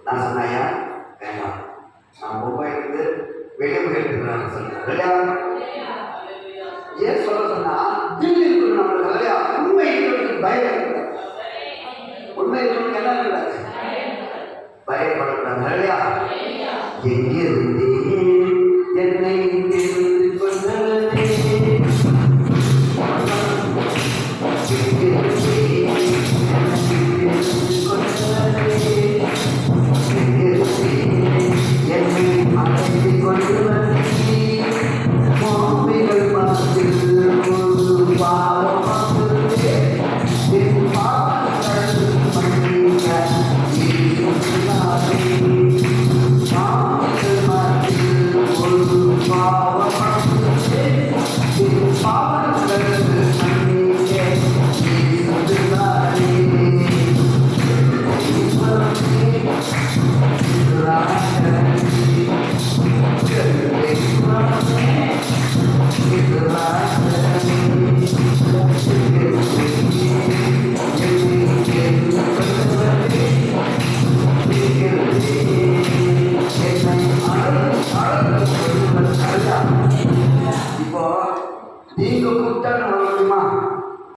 நான் சொன்னாயா வேண்டாம், நான் மொபைலுக்கு வெளியே போயிருக்கிறேன் சொல்றேன். ஏன் சொல்ல சொன்னா தில் இருக்கணும் நம்மளுக்கு இல்லையா? உண்மை இருக்கிறவனுக்கு பயம் இருக்கக்கூடாது. உண்மை இருக்கிறவனுக்கு என்ன இருக்கக்கூடாது? பயப்படக்கூடாது இல்லையா? எங்கிருந்தே என்னை தெரிந்து கொண்டதே, என்னை அழைத்து கொண்டு இப்போ நீங்க கூப்பிட்டா நம்ம முடியுமா?